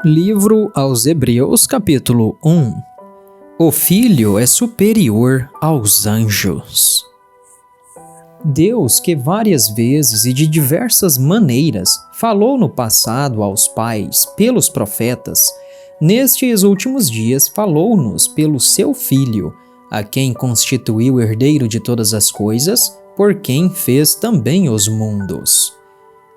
Livro aos Hebreus, capítulo 1. O Filho é superior aos anjos. Deus, que várias vezes e de diversas maneiras falou no passado aos pais pelos profetas, nestes últimos dias falou-nos pelo seu Filho, a quem constituiu herdeiro de todas as coisas, por quem fez também os mundos.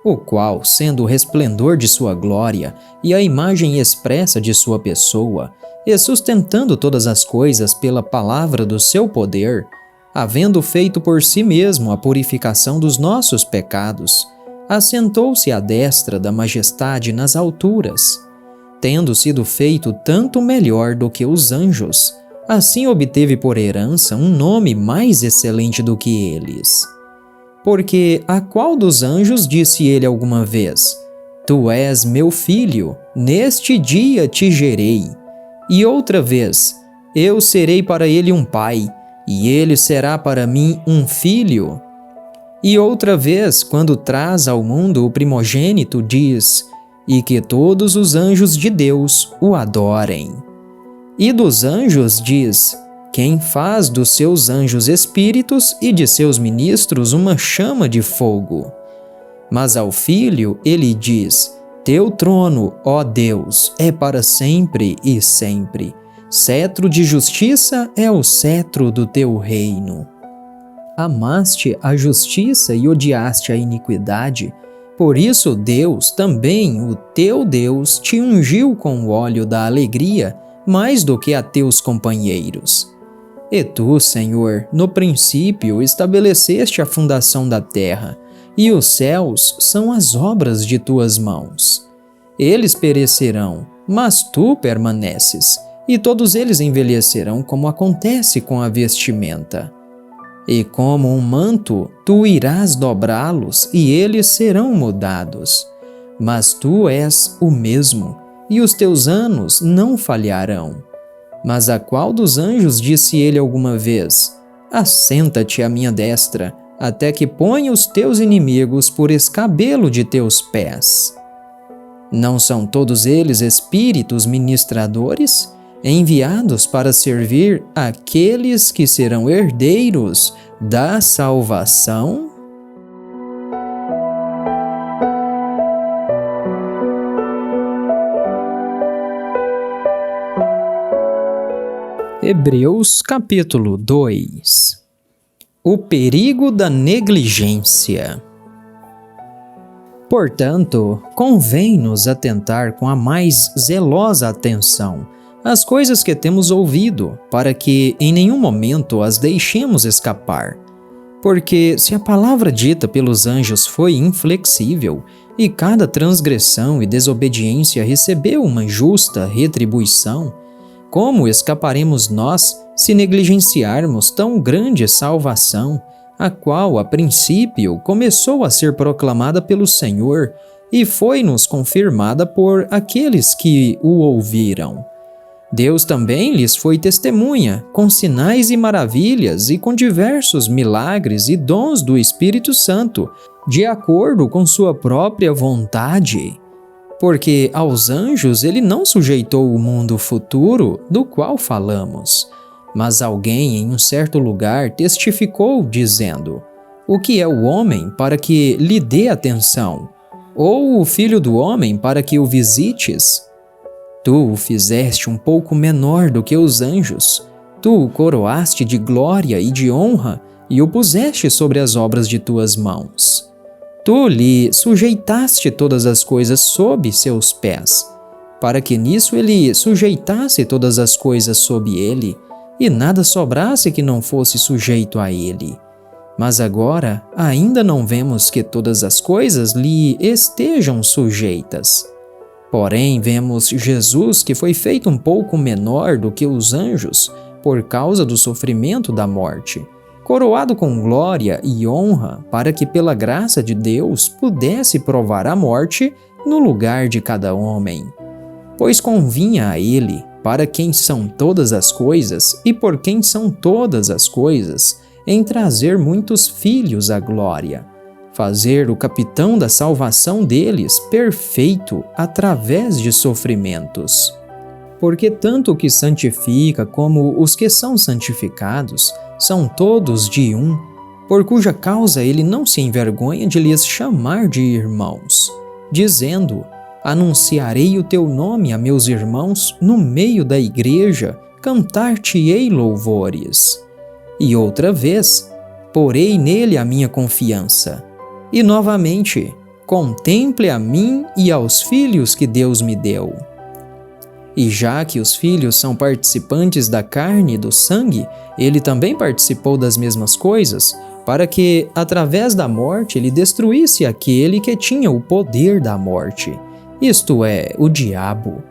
O qual, sendo o resplendor de sua glória e a imagem expressa de sua pessoa, e sustentando todas as coisas pela palavra do seu poder, havendo feito por si mesmo a purificação dos nossos pecados, assentou-se à destra da majestade nas alturas. Tendo sido feito tanto melhor do que os anjos, assim obteve por herança um nome mais excelente do que eles. Porque a qual dos anjos disse ele alguma vez: Tu és meu filho, neste dia te gerei. E outra vez: Eu serei para ele um pai, e ele será para mim um filho. E outra vez, quando traz ao mundo o primogênito, diz: E que todos os anjos de Deus o adorem. E dos anjos diz: Quem faz dos seus anjos espíritos e de seus ministros uma chama de fogo. Mas ao Filho ele diz: Teu trono, ó Deus, é para sempre e sempre. Cetro de justiça é o cetro do teu reino. Amaste a justiça e odiaste a iniquidade. Por isso Deus, também o teu Deus, te ungiu com o óleo da alegria, mais do que a teus companheiros. E tu, Senhor, no princípio estabeleceste a fundação da terra, e os céus são as obras de tuas mãos. Eles perecerão, mas tu permaneces, e todos eles envelhecerão como acontece com a vestimenta. E como um manto, tu irás dobrá-los, e eles serão mudados. Mas tu és o mesmo, e os teus anos não falharão. Mas a qual dos anjos disse ele alguma vez: Assenta-te à minha destra, até que ponha os teus inimigos por escabelo de teus pés? Não são todos eles espíritos ministradores, enviados para servir aqueles que serão herdeiros da salvação? Hebreus capítulo 2. O perigo da negligência. Portanto, convém-nos atentar com a mais zelosa atenção às coisas que temos ouvido, para que em nenhum momento as deixemos escapar. Porque se a palavra dita pelos anjos foi inflexível, e cada transgressão e desobediência recebeu uma justa retribuição, como escaparemos nós se negligenciarmos tão grande salvação, a qual, a princípio, começou a ser proclamada pelo Senhor e foi-nos confirmada por aqueles que o ouviram? Deus também lhes foi testemunha, com sinais e maravilhas e com diversos milagres e dons do Espírito Santo, de acordo com sua própria vontade. Porque aos anjos ele não sujeitou o mundo futuro do qual falamos. Mas alguém em um certo lugar testificou, dizendo: O que é o homem para que lhe dê atenção? Ou o filho do homem para que o visites? Tu o fizeste um pouco menor do que os anjos. Tu o coroaste de glória e de honra e o puseste sobre as obras de tuas mãos. Tu lhe sujeitaste todas as coisas sob seus pés, para que nisso ele sujeitasse todas as coisas sob ele, e nada sobrasse que não fosse sujeito a ele. Mas agora ainda não vemos que todas as coisas lhe estejam sujeitas. Porém, vemos Jesus, que foi feito um pouco menor do que os anjos, por causa do sofrimento da morte, coroado com glória e honra, para que pela graça de Deus pudesse provar a morte no lugar de cada homem. Pois convinha a ele, para quem são todas as coisas e por quem são todas as coisas, em trazer muitos filhos à glória, fazer o capitão da salvação deles perfeito através de sofrimentos. Porque tanto o que santifica como os que são santificados são todos de um, por cuja causa ele não se envergonha de lhes chamar de irmãos, dizendo: anunciarei o teu nome a meus irmãos no meio da igreja, cantar-te-ei louvores. E outra vez, porei nele a minha confiança. E novamente, contemple a mim e aos filhos que Deus me deu. E já que os filhos são participantes da carne e do sangue, ele também participou das mesmas coisas, para que, através da morte, ele destruísse aquele que tinha o poder da morte, isto é, o diabo,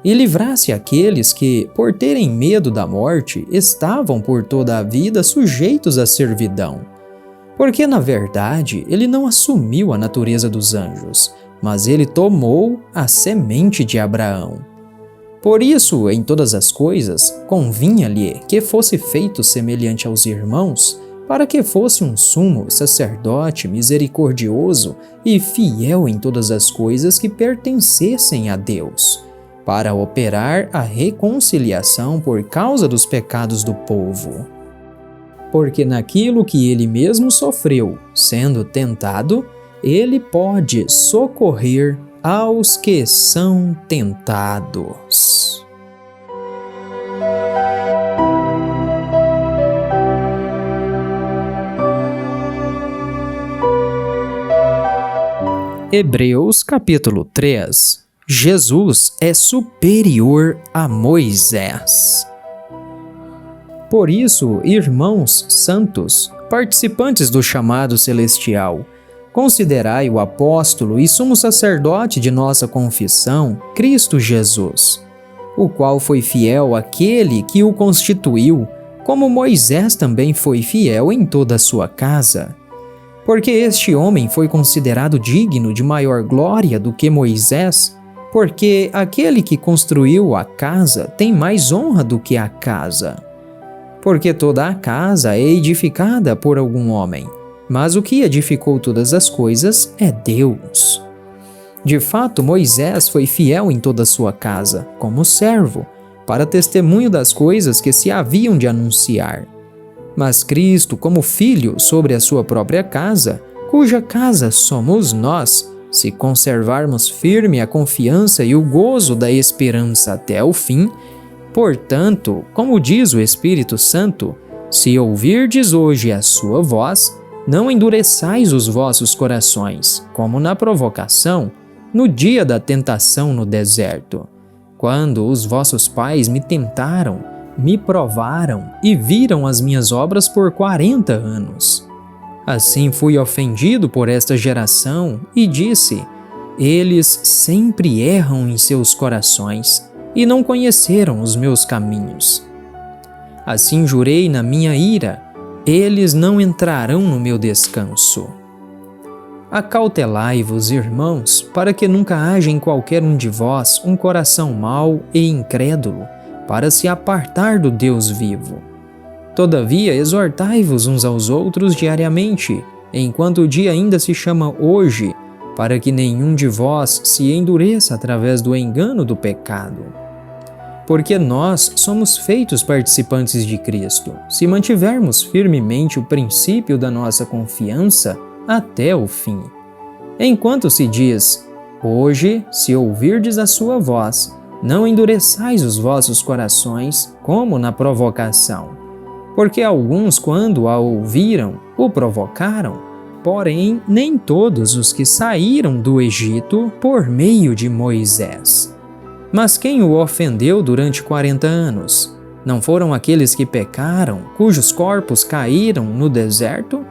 e livrasse aqueles que, por terem medo da morte, estavam por toda a vida sujeitos à servidão. Porque, na verdade, ele não assumiu a natureza dos anjos, mas ele tomou a semente de Abraão. Por isso, em todas as coisas, convinha-lhe que fosse feito semelhante aos irmãos, para que fosse um sumo sacerdote misericordioso e fiel em todas as coisas que pertencessem a Deus, para operar a reconciliação por causa dos pecados do povo. Porque naquilo que ele mesmo sofreu, sendo tentado, ele pode socorrer aos que são tentados. Hebreus capítulo 3. Jesus é superior a Moisés. Por isso, irmãos santos, participantes do chamado celestial, considerai o apóstolo e sumo sacerdote de nossa confissão, Cristo Jesus, o qual foi fiel àquele que o constituiu, como Moisés também foi fiel em toda a sua casa. Porque este homem foi considerado digno de maior glória do que Moisés, porque aquele que construiu a casa tem mais honra do que a casa. Porque toda a casa é edificada por algum homem, mas o que edificou todas as coisas é Deus. De fato, Moisés foi fiel em toda a sua casa, como servo, para testemunho das coisas que se haviam de anunciar. Mas Cristo, como filho sobre a sua própria casa, cuja casa somos nós, se conservarmos firme a confiança e o gozo da esperança até o fim, portanto, como diz o Espírito Santo, se ouvirdes hoje a sua voz, não endureçais os vossos corações, como na provocação, no dia da tentação no deserto, quando os vossos pais me tentaram, me provaram e viram as minhas obras por 40 anos. Assim fui ofendido por esta geração e disse: eles sempre erram em seus corações e não conheceram os meus caminhos. Assim jurei na minha ira: eles não entrarão no meu descanso. Acautelai-vos, irmãos, para que nunca haja em qualquer um de vós um coração mau e incrédulo, para se apartar do Deus vivo. Todavia, exortai-vos uns aos outros diariamente, enquanto o dia ainda se chama hoje, para que nenhum de vós se endureça através do engano do pecado. Porque nós somos feitos participantes de Cristo, se mantivermos firmemente o princípio da nossa confiança até o fim. Enquanto se diz: hoje, se ouvirdes a sua voz, não endureçais os vossos corações, como na provocação. Porque alguns, quando a ouviram, o provocaram, porém nem todos os que saíram do Egito por meio de Moisés. Mas quem o ofendeu durante 40 anos? Não foram aqueles que pecaram, cujos corpos caíram no deserto?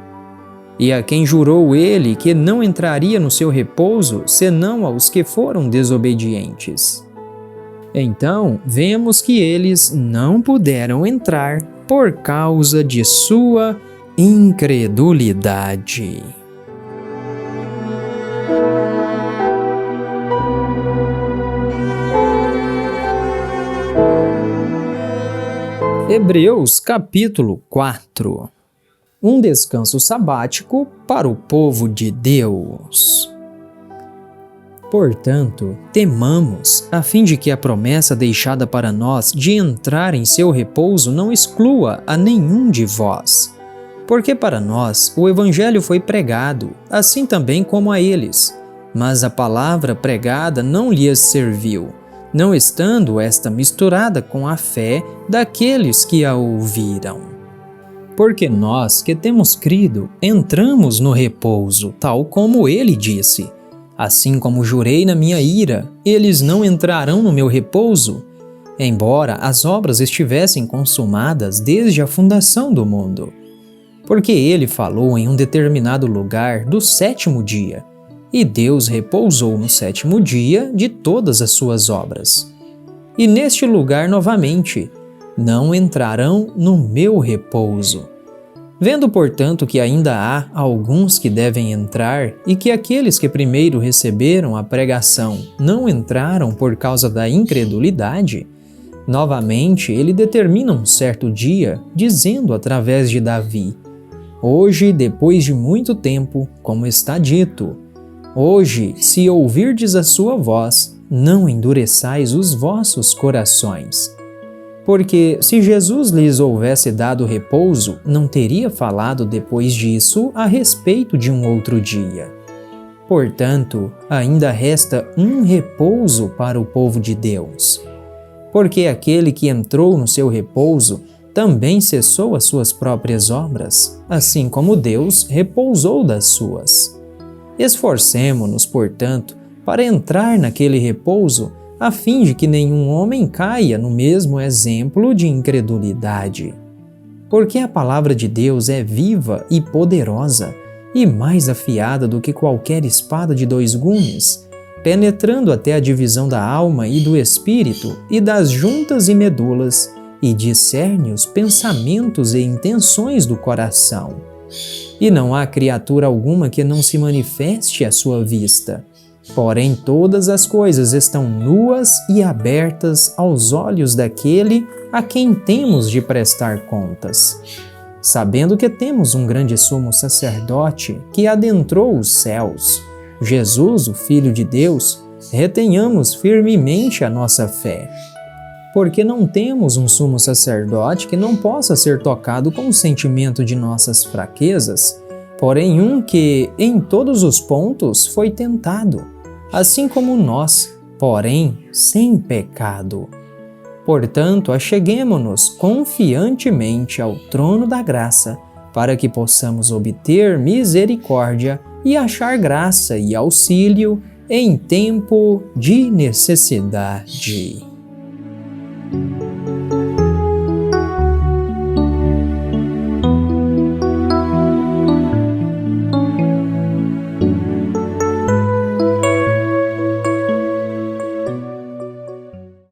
E a quem jurou ele que não entraria no seu repouso, senão aos que foram desobedientes? Então, vemos que eles não puderam entrar por causa de sua incredulidade. Hebreus capítulo 4. um descanso sabático para o povo de Deus. Portanto, temamos, a fim de que a promessa deixada para nós de entrar em seu repouso não exclua a nenhum de vós. Porque para nós o Evangelho foi pregado, assim também como a eles. Mas a palavra pregada não lhes serviu, não estando esta misturada com a fé daqueles que a ouviram. Porque nós que temos crido, entramos no repouso, tal como ele disse. Assim como jurei na minha ira, eles não entrarão no meu repouso, embora as obras estivessem consumadas desde a fundação do mundo. Porque ele falou em um determinado lugar do 7º dia, e Deus repousou no 7º dia de todas as suas obras. E neste lugar novamente, não entrarão no meu repouso. Vendo, portanto, que ainda há alguns que devem entrar e que aqueles que primeiro receberam a pregação não entraram por causa da incredulidade, novamente ele determina um certo dia, dizendo através de Davi: Hoje, depois de muito tempo, como está dito, hoje, se ouvirdes a sua voz, não endureçais os vossos corações. Porque se Jesus lhes houvesse dado repouso, não teria falado depois disso a respeito de um outro dia. Portanto, ainda resta um repouso para o povo de Deus. Porque aquele que entrou no seu repouso também cessou as suas próprias obras, assim como Deus repousou das suas. Esforcemo-nos, portanto, para entrar naquele repouso, a fim de que nenhum homem caia no mesmo exemplo de incredulidade. Porque a palavra de Deus é viva e poderosa, e mais afiada do que qualquer espada de 2 gumes, penetrando até a divisão da alma e do espírito, e das juntas e medulas, e discerne os pensamentos e intenções do coração. E não há criatura alguma que não se manifeste à sua vista. Porém, todas as coisas estão nuas e abertas aos olhos daquele a quem temos de prestar contas. Sabendo que temos um grande sumo sacerdote que adentrou os céus, Jesus, o Filho de Deus, retenhamos firmemente a nossa fé. Porque não temos um sumo sacerdote que não possa ser tocado com o sentimento de nossas fraquezas, porém um que, em todos os pontos, foi tentado, assim como nós, porém sem pecado. Portanto, acheguemo-nos confiantemente ao trono da graça, para que possamos obter misericórdia e achar graça e auxílio em tempo de necessidade.